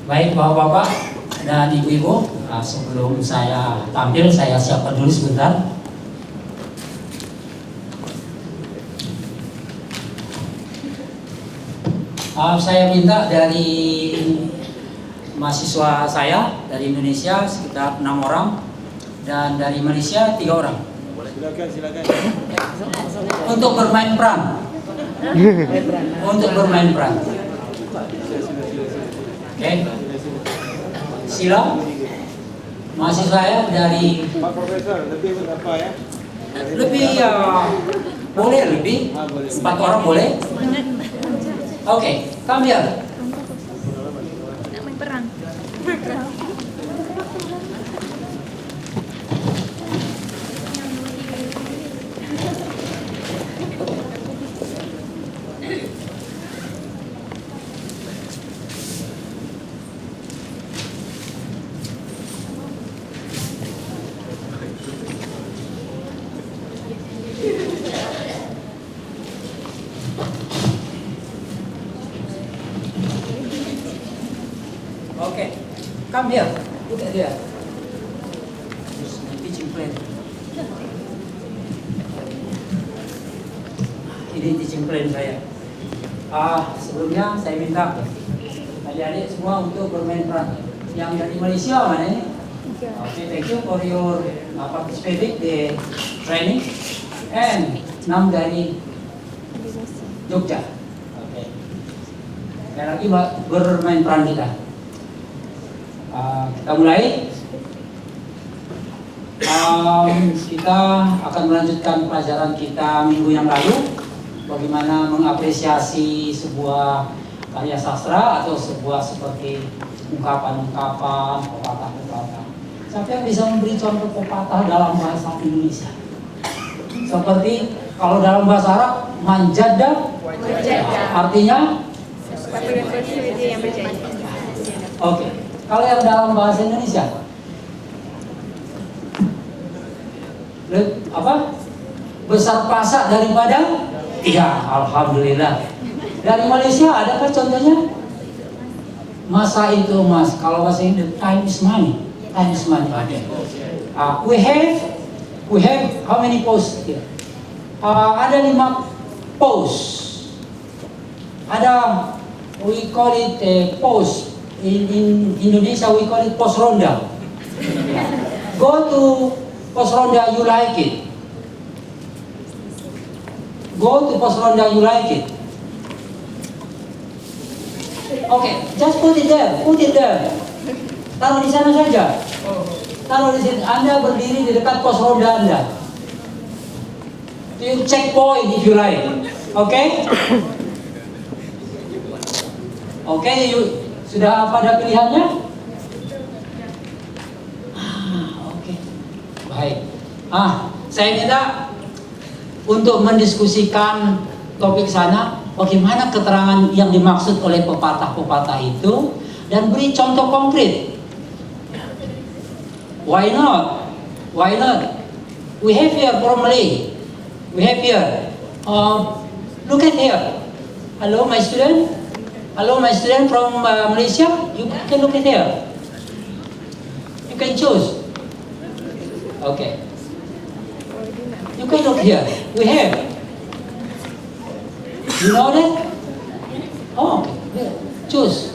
Baik Bapak-Bapak dan Ibu-Ibu, sebelum saya tampil saya siapkan dulu sebentar. Saya minta dari mahasiswa saya dari Indonesia sekitar 6 orang dan dari Malaysia 3 orang. Silakan. Untuk bermain peran. Untuk bermain peran. Oke. Sila. Mahasiswa saya dari Pak Profesor, lebih berapa ya? Lebih boleh lebih. 4 orang boleh. Oke, come here. Main perang. Okay, come here. Look at here. This is my teaching plan. Ini teaching plan saya. Sebelumnya saya minta adik-adik semua untuk bermain peran. Yang dari Malaysia mana ini? Okay, thank you for your participating the training. And 6 dari Jogja. Okay. Dan lagi bermain peran kita. Kita mulai. Kita akan melanjutkan pelajaran kita minggu yang lalu, bagaimana mengapresiasi sebuah karya sastra atau sebuah seperti ungkapan-ungkapan, pepatah-pepatah. Siapa yang bisa memberi contoh pepatah dalam bahasa Indonesia? Seperti kalau dalam bahasa Arab, manjada, artinya? Oke. Kalau yang dalam bahasa Indonesia, apa? Besar pasak daripada? Iya, alhamdulillah. Dari Malaysia adakah contohnya? Masa itu mas, kalau bahasa Indonesia time is money. Time is money. We have how many posts here? Ada 5 post. Ada, we call it post. In Indonesia we call it pos ronda. Go to pos ronda, you like it. Go to pos ronda, you like it. Okay, just put it there. Taruh di sana saja. Taruh di sini. Anda berdiri di dekat pos ronda Anda. You check point if you like. Okay? Okay, you sudah pada pilihannya? Oke. Baik. Saya minta untuk mendiskusikan topik sana, bagaimana keterangan yang dimaksud oleh pepatah-pepatah itu dan beri contoh konkret. Why not? Why not? We have here from Malay. We have here. Look at here. Hello, my student. Hello, my student from Malaysia. You can look at here. You can choose. Okay. You can look here. We have. You know that? Oh, okay. Choose.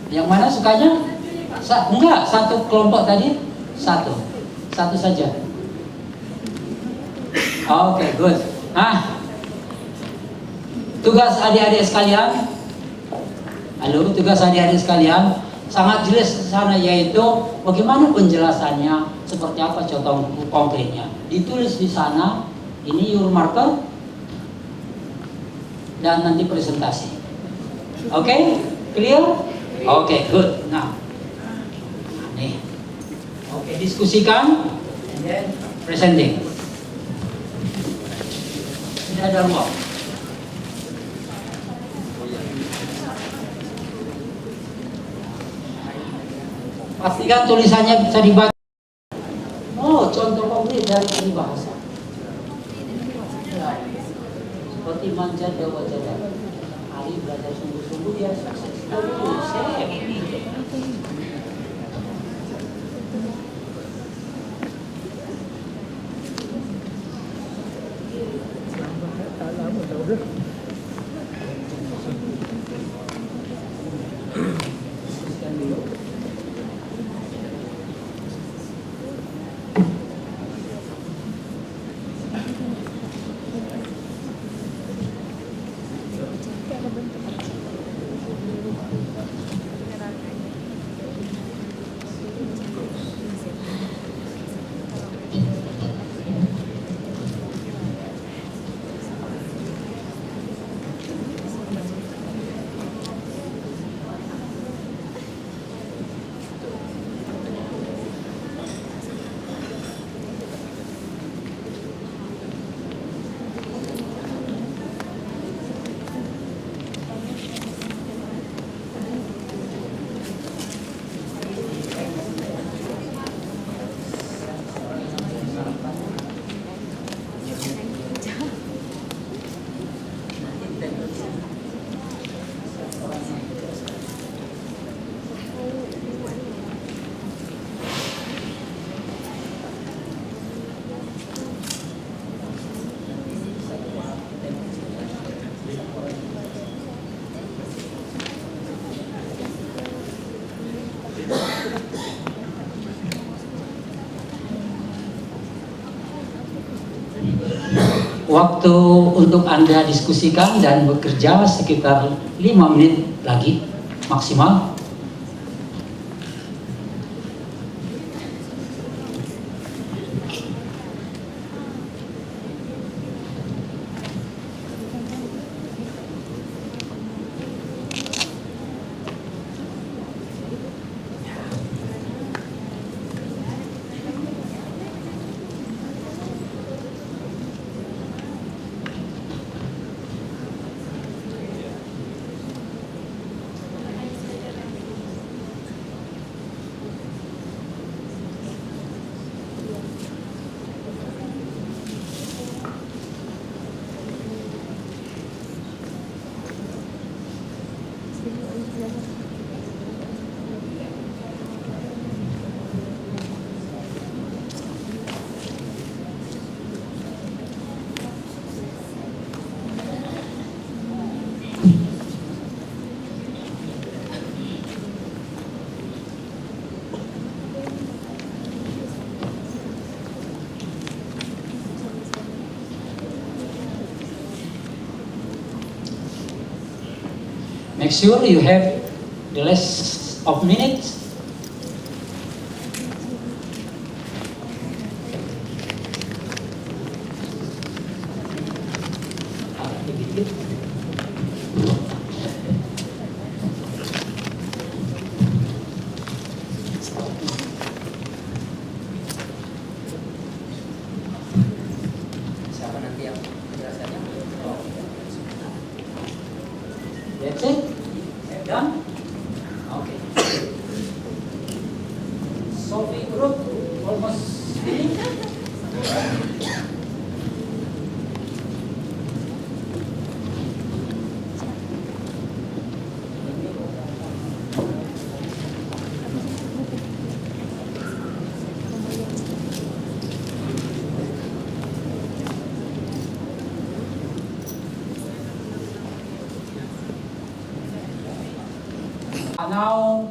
Yang mana sukanya? Enggak, satu kelompok tadi. Satu saja. Oke, good. Tugas adik-adik sekalian. Halo, tugas adik-adik sekalian sangat jelas di sana, yaitu bagaimana penjelasannya, seperti apa contoh konkretnya. Ditulis di sana. Ini your marker dan nanti presentasi. Oke, clear? Oke, good. Nah, nih. Oke, diskusikan and then presenting. Ada ruang. Pastikan tulisannya bisa dibaca. Oh, contoh konkret dari bahasa. Seperti belajar dia belajar. Hari belajar sungguh-sungguh dia sukses. Waktu untuk Anda diskusikan dan bekerja sekitar 5 menit lagi maksimal. Make sure you have the less of minutes. Siapa nanti yang penjelasannya? That's it. Done? Okay. Sophie group almost finished. Now,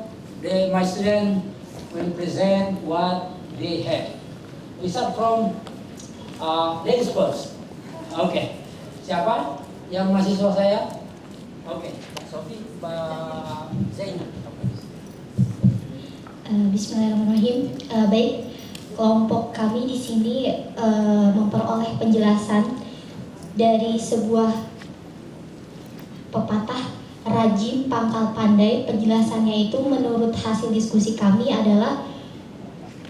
my student will present what they have. We start from ladies first. Okay. Siapa yang mahasiswa saya? Okay. Sophie, Mbak Zainab. Bismillahirrahmanirrahim. Baik, kelompok kami di sini memperoleh penjelasan dari sebuah pepatah rajin pangkal pandai. Penjelasannya itu menurut hasil diskusi kami adalah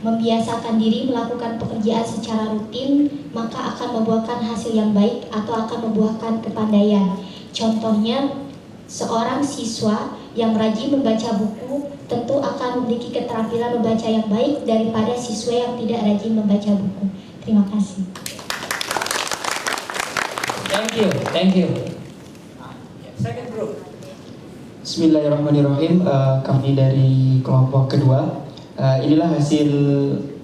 membiasakan diri melakukan pekerjaan secara rutin maka akan membuahkan hasil yang baik atau akan membuahkan kepandaian. Contohnya, seorang siswa yang rajin membaca buku tentu akan memiliki keterampilan membaca yang baik daripada siswa yang tidak rajin membaca buku. Terima kasih. Thank you. Second group. Bismillahirrahmanirrahim. Kami dari kelompok kedua. Inilah hasil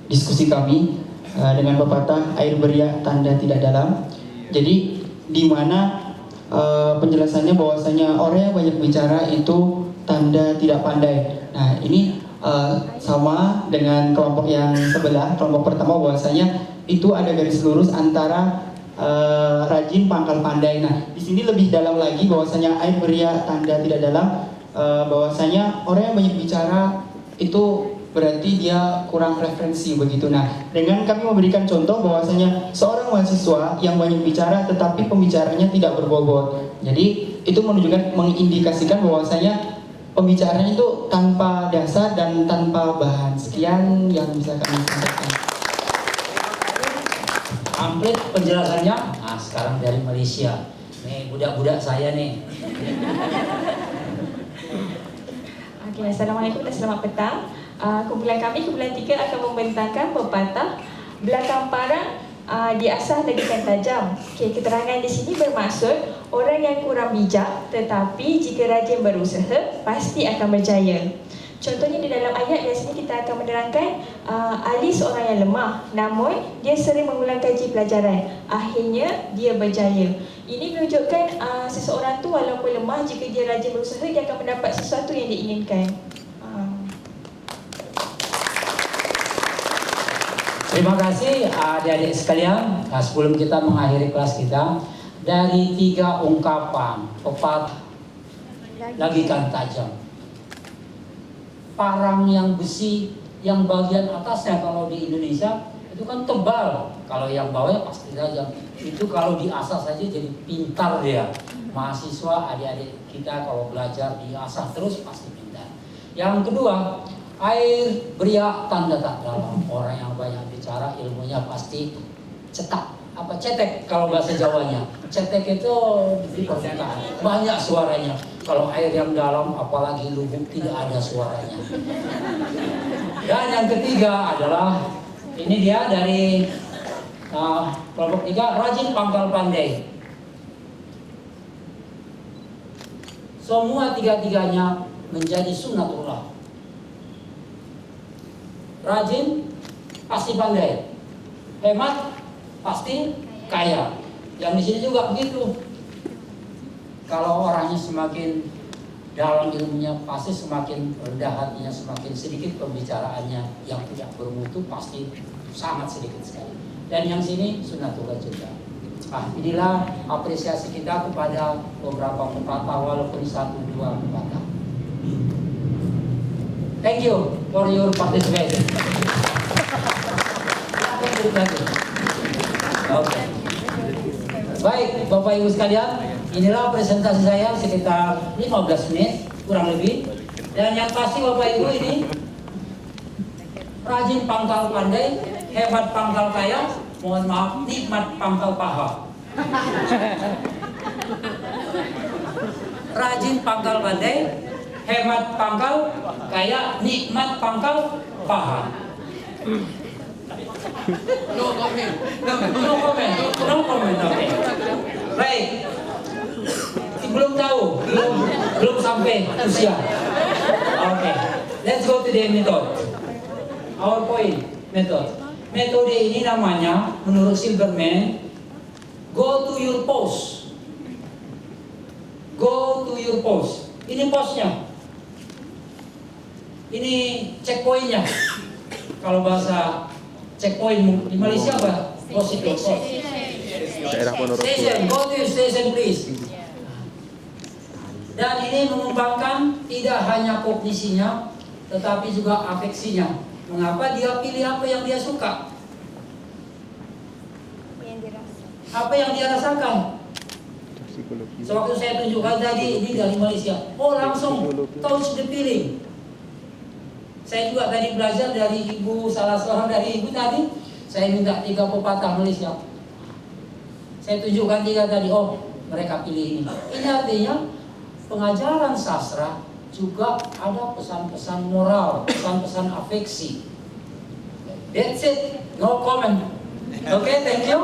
diskusi kami dengan pepatah air beriak tanda tidak dalam. Jadi di mana penjelasannya bahwasanya orang yang banyak bicara itu tanda tidak pandai. Nah ini sama dengan kelompok yang sebelah, kelompok pertama, bahwasanya itu ada garis lurus antara rajin pangkal pandai. Nah di sini lebih dalam lagi bahwasanya air beriak tanda tidak dalam, bahwasanya orang yang banyak bicara itu berarti dia kurang referensi begitu. Nah dengan kami memberikan contoh bahwasanya seorang mahasiswa yang banyak bicara tetapi pembicaranya tidak berbobot. Jadi itu menunjukkan, mengindikasikan bahwasanya pembicaranya itu tanpa dasar dan tanpa bahan. Sekian yang bisa kami sampaikan. Komplit penjelasannya. Nah, sekarang dari Malaysia. Nih budak-budak saya nih. Okey, Assalamualaikum dan selamat petang. Kumpulan kami, kumpulan 3 akan membentangkan pepatah belakang parang diasah lagikan tajam. Okey, keterangan di sini bermaksud orang yang kurang bijak tetapi jika rajin berusaha pasti akan berjaya. Contohnya di dalam ayat biasanya kita akan menerangkan Ali seorang yang lemah, namun dia sering mengulang kaji pelajaran. Akhirnya dia berjaya. Ini menunjukkan seseorang tu walaupun lemah, jika dia rajin berusaha dia akan mendapat sesuatu yang diinginkan. Terima kasih adik-adik sekalian. Nah, sebelum kita mengakhiri kelas kita, dari 3 ungkapan pepatah lagikan tajam. Parang yang besi yang bagian atasnya kalau di Indonesia itu kan tebal, kalau yang bawahnya pasti tajam. Itu kalau diasah saja jadi pintar dia. Mahasiswa adik-adik kita kalau belajar diasah terus pasti pintar. Yang kedua, air beriak tanda tak dalam. Orang yang banyak bicara ilmunya pasti cetek kalau bahasa Jawanya. Cetek itu di permukaan, banyak suaranya. Kalau air yang dalam apalagi lubuk tidak ada suaranya. Dan yang ketiga adalah ini dia dari kelompok 3, rajin pangkal pandai. Semua tiga-tiganya menjadi sunnatullah. Rajin pasti pandai, hemat pasti kaya. Yang di sini juga begitu. Kalau orangnya semakin dalam ilmunya pasti semakin rendah hatinya, semakin sedikit pembicaraannya yang tidak bermutu pasti sangat sedikit sekali. Dan yang sini sunnatullah juga. Inilah apresiasi kita kepada beberapa pepatah walaupun 1-2 pepatah. Thank you for your participation. Okay. Baik, Bapak Ibu sekalian, inilah presentasi saya sekitar 15 menit kurang lebih. Dan yang pasti Bapak Ibu ini rajin pangkal pandai, hebat pangkal kaya, mohon maaf nikmat pangkal paha. Rajin pangkal pandai, hemat pangkal kaya, nikmat pangkal paha. No comment. Okay. Baik. Belum tahu, belum sampai usia. Okay. Let's go to the method. Our point method. Metode ini namanya menurut Silverman, go to your post. Go to your post. Ini postnya. Ini checkpointnya. Kalau bahasa checkpoint di Malaysia apa? Post itu. Station. Go to your station please. Dan ini mengembangkan tidak hanya kognisinya, tetapi juga afeksinya. Mengapa dia pilih apa yang dia suka? Apa yang dia rasakan? Sewaktu saya tunjukkan tadi, ini dari Malaysia. Oh langsung touch the feeling. Saya juga tadi belajar dari ibu, salah seorang dari ibu tadi. Saya minta 3 pepatah Malaysia. Saya tunjukkan 3 tadi. Oh mereka pilih ini. Ini artinya pengajaran sastra juga ada pesan-pesan moral, pesan-pesan afeksi. That's it, no comment. Okay, thank you.